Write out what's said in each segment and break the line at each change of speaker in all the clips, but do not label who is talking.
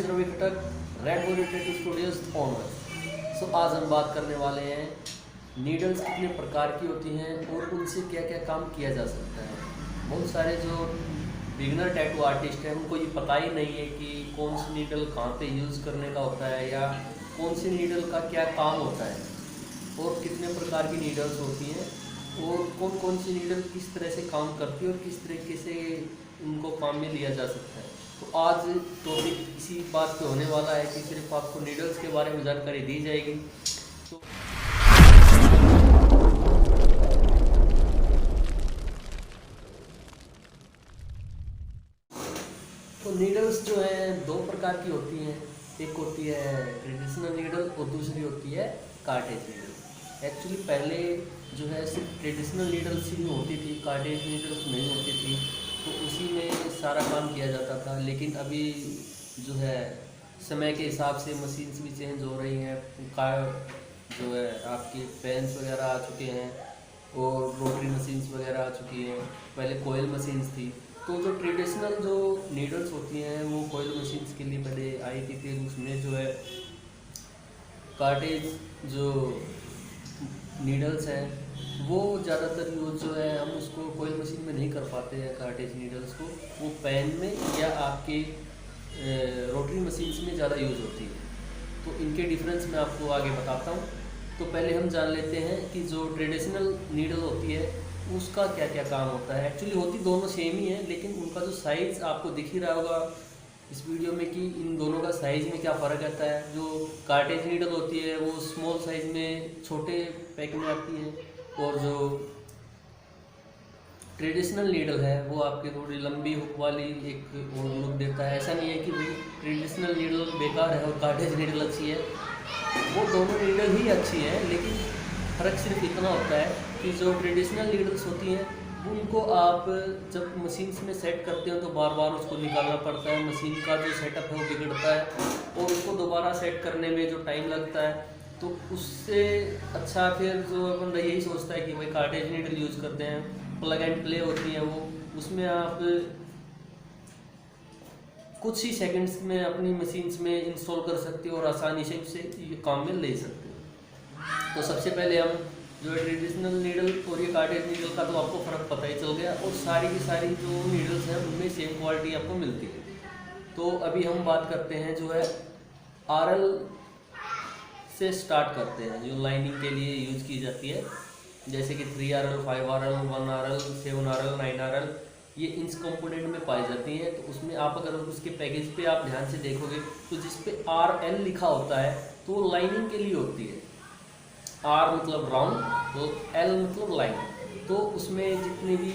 Ravi Khatak, red body tattoo studios owner. So आज हम बात करने वाले हैं नीडल्स कितने प्रकार की होती हैं और उनसे क्या क्या काम किया जा सकता है। बहुत सारे जो बिगिनर टैटू आर्टिस्ट हैं उनको ये पता ही नहीं है कि कौन सी नीडल कहाँ पे यूज़ करने का होता है या कौन सी नीडल का क्या काम होता है और कितने प्रकार की नीडल्स होती हैं और कौन कौन सी नीडल किस तरह से काम करती है और किस तरीके से उनको काम में लिया जा सकता है। तो आज टॉपिक इसी बात पे होने वाला है कि सिर्फ आपको नीडल्स के बारे में जानकारी दी जाएगी। तो नीडल्स जो हैं दो प्रकार की होती हैं, एक होती है ट्रेडिशनल नीडल और दूसरी होती है कार्टेज नीडल। एक्चुअली पहले जो है सिर्फ ट्रेडिशनल नीडल्स ही होती थी, कार्टेज नीडल्स नहीं होती थी, तो उसी में सारा काम किया जाता था। लेकिन अभी जो है समय के हिसाब से मशीन्स भी चेंज हो रही हैं, जो है आपकी पेन्स वगैरह आ चुके हैं और रोटरी मशीन्स वगैरह आ चुकी हैं। पहले कोयल मशीन्स थी, तो जो ट्रेडिशनल जो नीडल्स होती हैं वो कोयल मशीन्स के लिए पहले आई थी। फिर उसमें जो है कार्टेज जो नीडल्स हैं वो ज़्यादातर यूज जो है हम उसको कोयल मशीन में नहीं कर पाते हैं। कार्टेज नीडल्स को वो पेन में या आपके रोटरी मशीन्स में ज़्यादा यूज होती है। तो इनके डिफरेंस मैं आपको आगे बताता हूँ। तो पहले हम जान लेते हैं कि जो ट्रेडिशनल नीडल होती है उसका क्या क्या काम होता है। एक्चुअली होती दोनों सेम ही है, लेकिन उनका जो साइज़ आपको दिख ही रहा होगा इस वीडियो में कि इन दोनों का साइज़ में क्या फ़र्क आता है। जो कार्टेज नीडल होती है वो स्मॉल साइज़ में छोटे पैक में आती है और जो ट्रेडिशनल नीडल है वो आपके थोड़ी लंबी हुक वाली एक और लुक देता है। ऐसा नहीं है कि भाई ट्रेडिशनल नीडल बेकार है और कार्टेज नीडल अच्छी है, वो दोनों नीडल ही अच्छी है। लेकिन फ़र्क सिर्फ इतना होता है कि जो ट्रेडिशनल नीडल्स होती हैं उनको आप जब मशीन्स में सेट करते हो तो बार बार उसको निकालना पड़ता है, मशीन का जो सेटअप है वो बिगड़ता है और उसको दोबारा सेट करने में जो टाइम लगता है, तो उससे अच्छा फिर जो बंदा यही सोचता है कि भाई कार्टेज नीडल यूज़ करते हैं। प्लग एंड प्ले होती है वो, उसमें आप कुछ ही सेकंड्स में अपनी मशीन्स में इंस्टॉल कर सकते हो और आसानी से उसे काम में ले सकते हो। तो सबसे पहले हम जो है ट्रेडिशनल नीडल और ये कार्टेज नीडल का तो आपको फ़र्क पता ही चल गया और सारी की सारी जो नीडल्स हैं उनमें सेम क्वालिटी आपको मिलती है। तो अभी हम बात करते हैं जो है आरएल से स्टार्ट करते हैं, जो लाइनिंग के लिए यूज़ की जाती है, जैसे कि 3RL, 5RL, 1RL, 7RL, 9RL, ये इंच कंपोनेंट में पाई जाती हैं। तो उसमें आप अगर उसके पैकेज पे आप ध्यान से देखोगे तो जिस पे RL लिखा होता है तो वो लाइनिंग के लिए होती है। R मतलब राउंड, तो L मतलब लाइन। तो उसमें जितने भी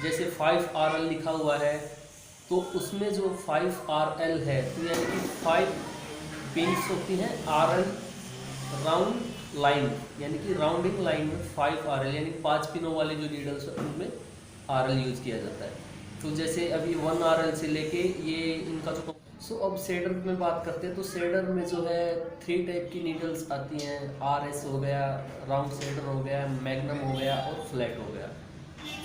जैसे 5RL लिखा हुआ है तो उसमें जो 5RL है तो यानी कि 5 पिन्स होती हैं RL राउंड लाइन, यानी कि राउंडिंग लाइन में 5RL यानी 5 पिनों वाली जो नीडल्स है उनमें RL यूज़ किया जाता है। तो जैसे अभी 1RL से लेके ये इनका जो अब शेडर में बात करते हैं तो शेडर में जो है 3 टाइप की नीडल्स आती हैं। RS हो गया, राउंड शेडर हो गया, मैग्नम हो गया और फ्लैट हो गया।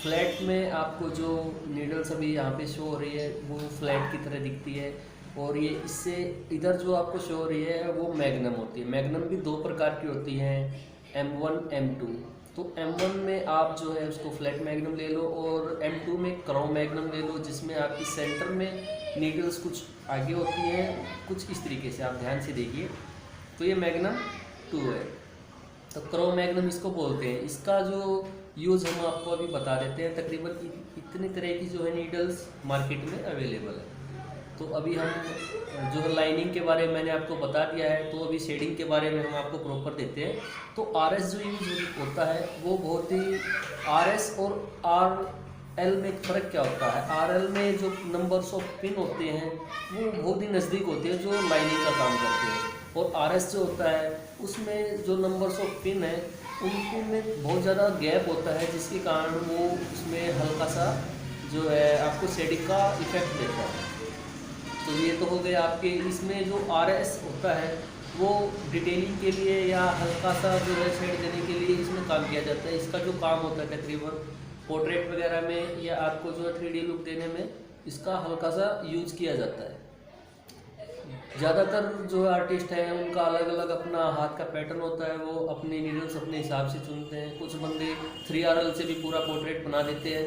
फ्लैट में आपको जो नीडल्स अभी यहाँ पे शो हो रही है वो फ्लैट की तरह दिखती है और ये इससे इधर जो आपको शो हो रही है वो मैग्नम होती है। मैग्नम भी दो प्रकार की होती हैं, M1, M2। तो M1 में आप जो है उसको फ्लैट मैग्नम ले लो और M2 में क्रो मैग्नम ले लो, जिसमें आपकी सेंटर में नीडल्स कुछ आगे होती हैं, कुछ इस तरीके से आप ध्यान से देखिए। तो ये मैग्नम 2 है, तो क्रो मैग्नम इसको बोलते हैं। इसका जो यूज़ हम आपको अभी बता देते हैं। तकरीबन इतनी तरह की जो है नीडल्स मार्केट में अवेलेबल है। तो अभी हम जो है लाइनिंग के बारे में मैंने आपको बता दिया है, तो अभी शेडिंग के बारे में हम आपको प्रॉपर देते हैं। तो RS जो यूज होता है वो बहुत ही RS और RL में फ़र्क क्या होता है। RL में जो नंबर्स ऑफ पिन होते हैं वो बहुत ही नज़दीक होते हैं जो लाइनिंग का काम करते हैं, और RS जो होता है उसमें जो नंबर्स ऑफ पिन है उनके में बहुत ज़्यादा गैप होता है, जिसके कारण वो उसमें हल्का सा जो है आपको शेडिंग का इफ़ेक्ट देता है। तो ये तो हो गए आपके। इसमें जो RS होता है वो डिटेलिंग के लिए या हल्का सा जो है शेड देने के लिए इसमें काम किया जाता है। इसका जो काम होता है तकरीबन पोर्ट्रेट वगैरह में या आपको जो है 3D लुक देने में इसका हल्का सा यूज किया जाता है। ज़्यादातर जो आर्टिस्ट हैं उनका अलग अलग अपना हाथ का पैटर्न होता है, वो अपने नीडल्स अपने हिसाब से चुनते हैं। कुछ बंदे 3RL से भी पूरा पोर्ट्रेट बना देते हैं,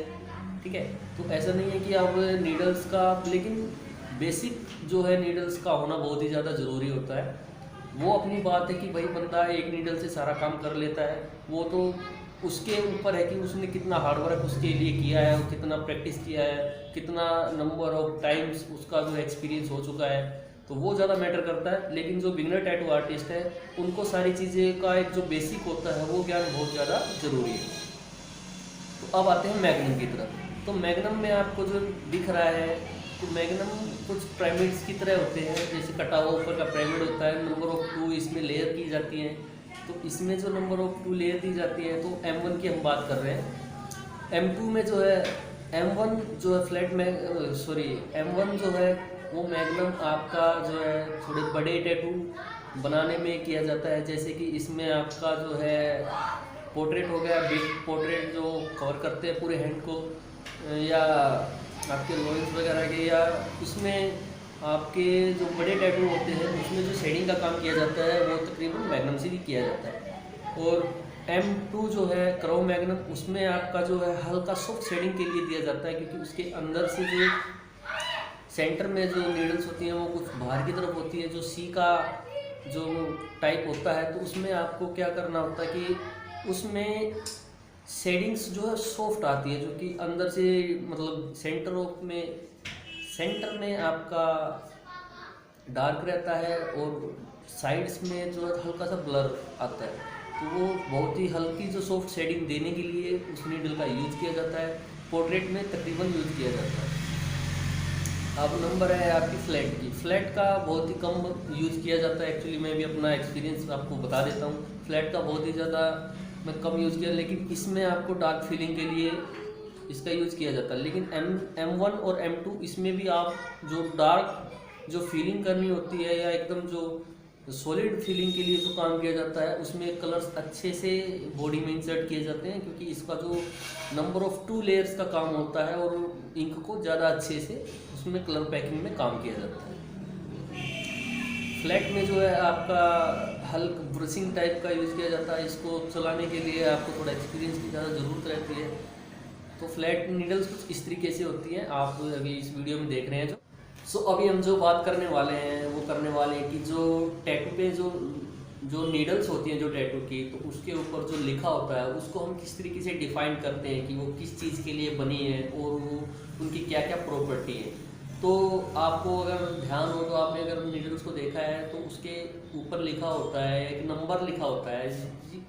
ठीक है। तो ऐसा नहीं है कि आप नीडल्स का, लेकिन बेसिक जो है नीडल्स का होना बहुत ही ज़्यादा ज़रूरी होता है। वो अपनी बात है कि भाई बंदा एक नीडल से सारा काम कर लेता है, वो तो उसके ऊपर है कि उसने कितना हार्डवर्क उसके लिए किया है, और कितना प्रैक्टिस किया है, कितना नंबर ऑफ टाइम्स उसका जो एक्सपीरियंस हो चुका है, तो वो ज़्यादा मैटर करता है। लेकिन जो बिगनर टैटू आर्टिस्ट है उनको सारी चीज़ें का एक जो बेसिक होता है वो ज्ञान बहुत ज़्यादा ज़रूरी है। तो अब आते हैं मैग्नम की तरफ। तो मैग्नम में आपको जो दिख रहा है, तो मैग्नम कुछ पिरामिड्स की तरह होते हैं, जैसे कटा हुआ ऊपर का पिरामिड होता है, नंबर ऑफ 2 इसमें लेयर की जाती हैं। तो इसमें जो नंबर ऑफ 2 लेयर दी जाती है, तो M1 की हम बात कर रहे हैं। M2 में जो है M1 जो है फ्लैट में M1 जो है वो मैग्नम आपका जो है थोड़े बड़े टैटू बनाने में किया जाता है। जैसे कि इसमें आपका जो है पोर्ट्रेट हो गया, बिग पोर्ट्रेट जो कवर करते हैं पूरे हैंड को, या आपके लोइंस वगैरह के, या इसमें आपके जो बड़े टैटू होते हैं उसमें जो शेडिंग का काम किया जाता है वो तकरीबन मैग्नम से भी किया जाता है। और M2 जो है क्रो मैग्नम, उसमें आपका जो है हल्का सॉफ्ट शेडिंग के लिए दिया जाता है, क्योंकि उसके अंदर से जो सेंटर में जो नीडल्स होती हैं वो कुछ बाहर की तरफ होती है, जो C का जो टाइप होता है, तो उसमें आपको क्या करना होता है कि उसमें शेडिंग्स जो है सॉफ्ट आती है, जो कि अंदर से मतलब सेंटर में आपका डार्क रहता है, और साइड्स में जो है हल्का सा ब्लर आता है। तो वो बहुत ही हल्की जो सॉफ्ट शेडिंग देने के लिए उस नीडल का यूज़ किया जाता है। पोर्ट्रेट में तकरीबन यूज़ किया जाता है। अब नंबर है आपकी फ्लैट की। फ्लैट का बहुत ही कम यूज़ किया जाता है। एक्चुअली मैं भी अपना एक्सपीरियंस आपको बता देता हूँ। फ्लैट का बहुत ही ज़्यादा मैं कम यूज़ किया, लेकिन इसमें आपको डार्क फीलिंग के लिए इसका यूज़ किया जाता है। लेकिन M1 और M2 इसमें भी आप जो डार्क जो फीलिंग करनी होती है, या एकदम जो सॉलिड फीलिंग के लिए जो काम किया जाता है, उसमें कलर्स अच्छे से बॉडी में इंसर्ट किए जाते हैं, क्योंकि इसका जो नंबर ऑफ 2 लेयर्स का काम होता है, और इंक को ज़्यादा अच्छे से उसमें कलर पैकिंग में काम किया जाता है। फ्लैट में जो है आपका हल्क ब्रशिंग टाइप का यूज़ किया जाता है। इसको चलाने के लिए आपको थोड़ा एक्सपीरियंस की ज़्यादा ज़रूरत रहती है। तो फ्लैट नीडल्स कुछ इस तरीके से होती हैं, आप अभी इस वीडियो में देख रहे हैं जो अभी हम जो बात करने वाले हैं वो करने वाले हैं कि जो टैटू पे जो नीडल्स होती हैं जो टैटू की, तो उसके ऊपर जो लिखा होता है उसको हम किस तरीके से डिफाइन करते हैं कि वो किस चीज़ के लिए बनी है, और वो उनकी क्या क्या प्रॉपर्टी है। तो आपको अगर ध्यान हो तो आपने अगर नीडल्स को देखा है तो उसके ऊपर लिखा होता है, एक नंबर लिखा होता है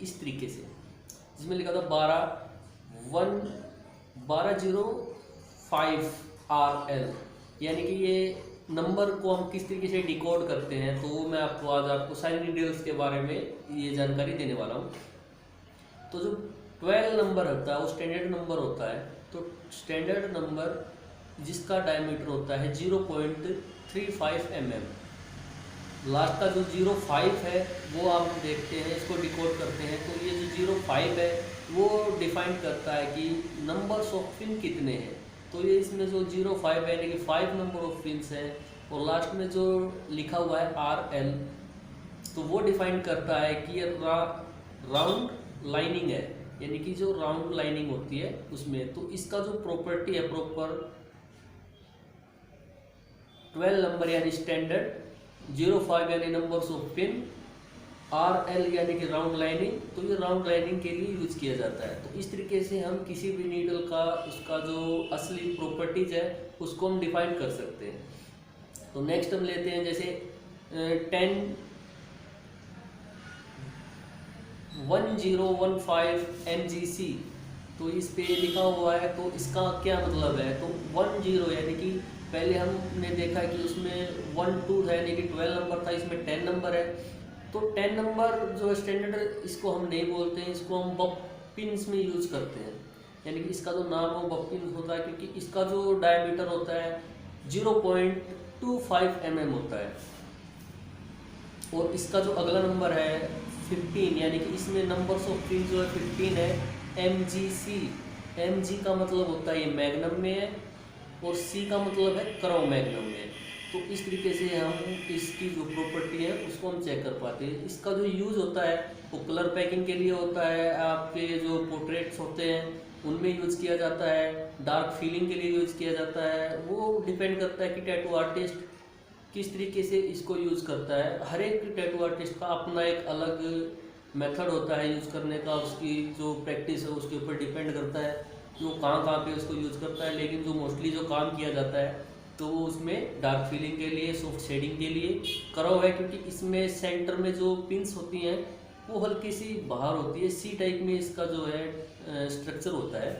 इस तरीके से, जिसमें लिखा था 12005 RL, यानी कि ये नंबर को हम किस तरीके से डिकोड करते हैं, तो वो मैं आपको सारी डिटेल्स के बारे में ये जानकारी देने वाला हूँ। तो जो 12 नंबर होता है वो स्टैंडर्ड नंबर होता है। तो स्टैंडर्ड नंबर जिसका डायमीटर होता है 0.35 mm, लास्ट का जो 05 है वो आप देखते हैं, इसको डिकोड करते हैं। तो ये जो 05 है वो डिफाइन करता है कि नंबर्स ऑफ पिन कितने हैं। तो ये इसमें जो 05 है यानी कि 5 नंबर ऑफ पिन्स हैं, और लास्ट में जो लिखा हुआ है RL, तो वो डिफाइन करता है कि ये राउंड लाइनिंग है, यानी कि जो राउंड लाइनिंग होती है उसमें। तो इसका जो प्रॉपर्टी है प्रॉपर 12 नंबर यानी स्टैंडर्ड, 05 यानी नंबर्स ऑफ पिन, RL यानी कि राउंड लाइनिंग, तो ये राउंड लाइनिंग के लिए यूज किया जाता है। तो इस तरीके से हम किसी भी नीडल का उसका जो असली प्रॉपर्टीज है उसको हम डिफाइन कर सकते हैं। तो नेक्स्ट हम लेते हैं जैसे 1015 MGC, तो इस पे लिखा हुआ है, तो इसका क्या मतलब है। तो 10 यानी कि पहले हमने देखा कि उसमें 1 2 था यानी कि 12 नंबर था, इसमें 10 नंबर है। तो 10 नंबर जो स्टैंडर्ड इसको हम नहीं बोलते हैं, इसको हम बपिन्स में यूज करते हैं, यानी कि इसका जो नाम है वो बपिन्स होता है, क्योंकि इसका जो डायमीटर होता है 0.25 mm होता है। और इसका जो अगला नंबर है 15, यानी कि इसमें नंबर्स ऑफ पिन जो है 15 है। MGC, MG का मतलब होता है ये मैग्नम में है, और C का मतलब है क्रो मैग्नम में। तो तो इस तरीके से हम इसकी जो प्रॉपर्टी है उसको हम चेक कर पाते हैं। इसका जो यूज़ होता है वो कलर पैकिंग के लिए होता है, आपके जो पोर्ट्रेट्स होते हैं उनमें यूज़ किया जाता है, डार्क फीलिंग के लिए यूज़ किया जाता है। वो डिपेंड करता है कि टैटू आर्टिस्ट किस तरीके से इसको यूज़ करता है। हर एक टैटू आर्टिस्ट का अपना एक अलग मेथड होता है यूज़ करने का, उसकी जो प्रैक्टिस है उसके ऊपर डिपेंड करता है कि वो कहाँ पे उसको यूज़ करता है। लेकिन जो मोस्टली जो काम किया जाता है तो वो उसमें डार्क फीलिंग के लिए, सॉफ्ट शेडिंग के लिए करा हुआ है, क्योंकि इसमें सेंटर में जो पिंस होती हैं वो हल्की सी बाहर होती है, सी टाइप में इसका जो है स्ट्रक्चर होता है।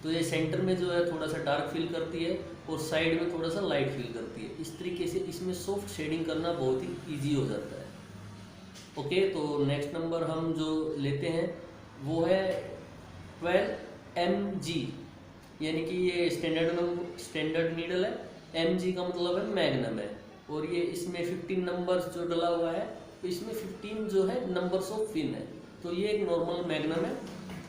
तो ये सेंटर में जो है थोड़ा सा डार्क फील करती है और साइड में थोड़ा सा लाइट फील करती है। इस तरीके से इसमें सॉफ्ट शेडिंग करना बहुत ही ईजी हो जाता है। ओके, तो नेक्स्ट नंबर हम जो लेते हैं वो है 12mg, यानी कि ये स्टैंडर्ड नीडल है। mg का मतलब है मैग्नम है, और ये इसमें 15 नंबर्स जो डला हुआ है तो इसमें 15 जो है नंबर्स ऑफ पिन है। तो ये एक नॉर्मल मैग्नम है।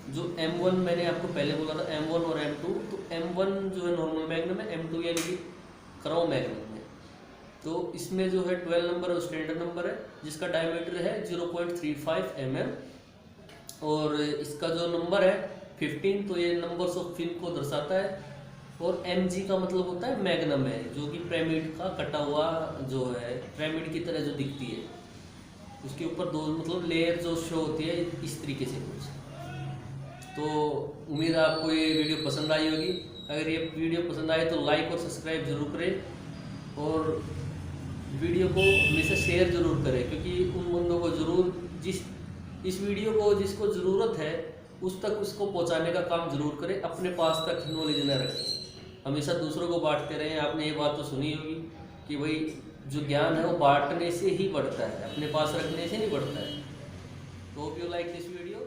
जो M1 मैंने आपको पहले बोला था, M1 और M2, तो M1 जो है नॉर्मल मैग्नम है, M2 यानी कि क्राउ मैग्नम है। तो इसमें जो है 12 नंबर और स्टैंडर्ड नंबर है, जिसका डायमीटर है 0.35 mm, और इसका जो नंबर है 15, तो ये नंबर्स ऑफ पिन को दर्शाता है। और mg का मतलब होता है मैग्नम है, जो कि पिरामिड का कटा हुआ जो है, पिरामिड की तरह जो दिखती है, उसके ऊपर दो मतलब लेयर जो शो होती है इस तरीके से कुछ। तो उम्मीद है आपको ये वीडियो पसंद आई होगी। अगर ये वीडियो पसंद आए तो लाइक और सब्सक्राइब जरूर करें, और वीडियो को हमेशा शेयर जरूर करें, क्योंकि उन बंदों को जरूर इस वीडियो को जिसको ज़रूरत है उस तक उसको पहुंचाने का काम जरूर करें। अपने पास तक नॉलेज न रखें, हमेशा दूसरों को बांटते रहें। आपने ये बात तो सुनी होगी कि भाई जो ज्ञान है वो बांटने से ही बढ़ता है, अपने पास रखने से नहीं बढ़ता है। तो hope you like this video.